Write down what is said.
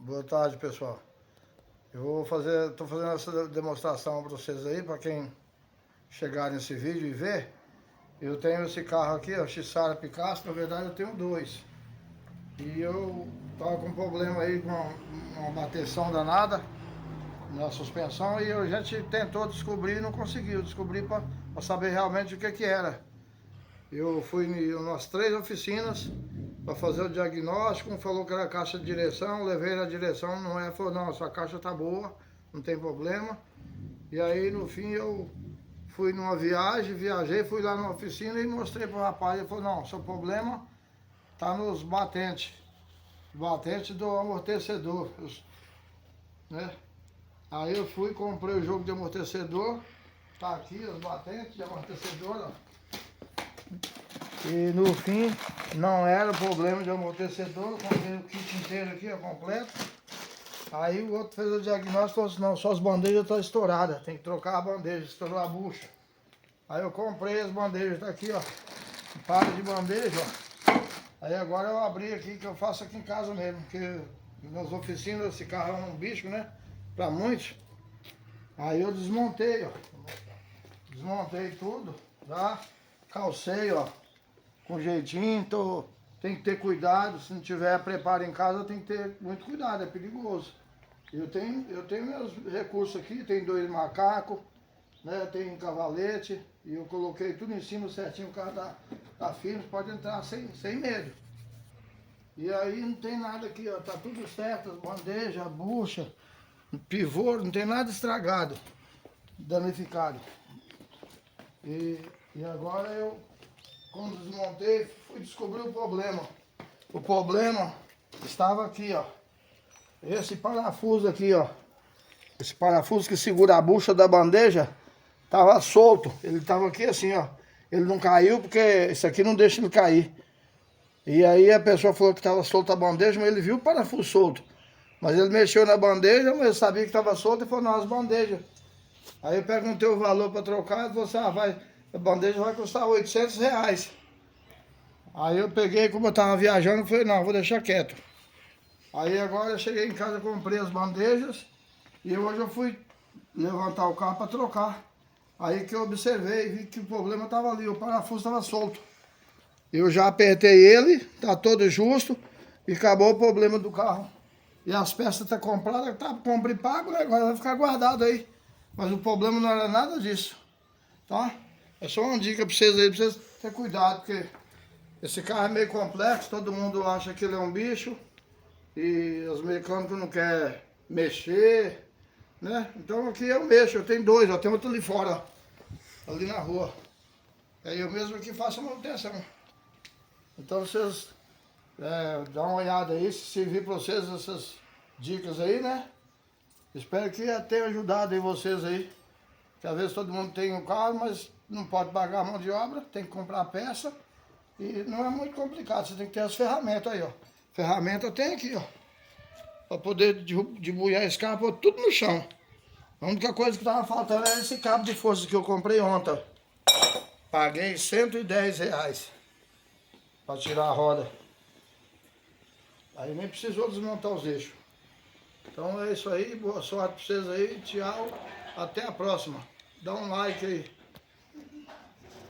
Boa tarde, pessoal. Tô fazendo essa demonstração para vocês aí, para quem chegar nesse vídeo e ver. Eu tenho esse carro aqui, o Xsara Picasso, na verdade eu tenho dois. E eu tava com um problema aí com uma bateção danada na suspensão e a gente tentou descobrir e não conseguiu descobrir para saber realmente o que era. Eu fui em umas 3 oficinas para fazer o diagnóstico, um falou que era caixa de direção, levei na direção, não é, falou, não, sua caixa tá boa, não tem problema. E aí no fim eu fui numa viajei, fui lá na oficina e mostrei pro rapaz, ele falou, não, seu problema tá nos batentes do amortecedor, né? Aí eu fui, comprei o jogo de amortecedor, tá aqui os batentes de amortecedor, ó. E no fim, não era problema de amortecedor, comprei o kit inteiro aqui, ó, completo. Aí o outro fez o diagnóstico e falou assim, não, só as bandejas estão estouradas, tem que trocar a bandeja, estourou a bucha. Aí eu comprei as bandejas, tá aqui, ó, um par de bandeja, ó. Aí agora eu abri aqui, que eu faço aqui em casa mesmo, porque nas oficinas esse carro é um bicho, né, pra muitos. Aí eu desmontei, ó, desmontei tudo, tá? Calcei, ó, com jeitinho, tem que ter cuidado, se não tiver preparo em casa tem que ter muito cuidado, é perigoso. Eu tenho meus recursos aqui, tem 2 macacos, né, tem cavalete, e eu coloquei tudo em cima certinho, o carro tá firme, pode entrar sem medo. E aí não tem nada aqui, ó, tá tudo certo, as bandejas, a bucha, pivô, não tem nada estragado, danificado. E agora eu, quando desmontei, fui descobrir o problema. O problema estava aqui, ó. Esse parafuso aqui, ó. Esse parafuso que segura a bucha da bandeja estava solto. Ele estava aqui assim, ó. Ele não caiu porque isso aqui não deixa ele cair. E aí a pessoa falou que estava solta a bandeja, mas ele viu o parafuso solto. Mas ele mexeu na bandeja, mas eu sabia que estava solto e falou, não, as bandejas. Aí eu perguntei o valor para trocar, ele falou assim, a bandeja vai custar R$800. Aí eu peguei, como eu estava viajando, falei, não, vou deixar quieto. Aí agora eu cheguei em casa, comprei as bandejas e hoje eu fui levantar o carro para trocar. Aí que eu observei e vi que o problema estava ali, o parafuso estava solto. Eu já apertei ele, tá todo justo e acabou o problema do carro. E as peças estão compradas, tá compra e pago, né? Agora vai ficar guardado aí. Mas o problema não era nada disso, tá? É só uma dica para vocês aí, para vocês terem cuidado, porque esse carro é meio complexo, todo mundo acha que ele é um bicho e os mecânicos não querem mexer, né? Então aqui eu mexo, eu tenho 2, ó, tem outro ali fora, ó, ali na rua. É eu mesmo aqui faço a manutenção. Então vocês dá uma olhada aí, se servir para vocês essas dicas aí, né? Espero que tenha ajudado aí vocês aí. Que às vezes todo mundo tem um carro, mas não pode pagar a mão de obra, tem que comprar peça. E não é muito complicado, você tem que ter as ferramentas aí, ó. Ferramenta eu tenho aqui, ó. Pra poder debulhar esse carro, pôr tudo no chão. A única coisa que tava faltando era esse cabo de força que eu comprei ontem, ó. Paguei R$110 pra tirar a roda. Aí nem precisou desmontar os eixos. Então é isso aí, boa sorte pra vocês aí, tchau, até a próxima. Dá um like aí.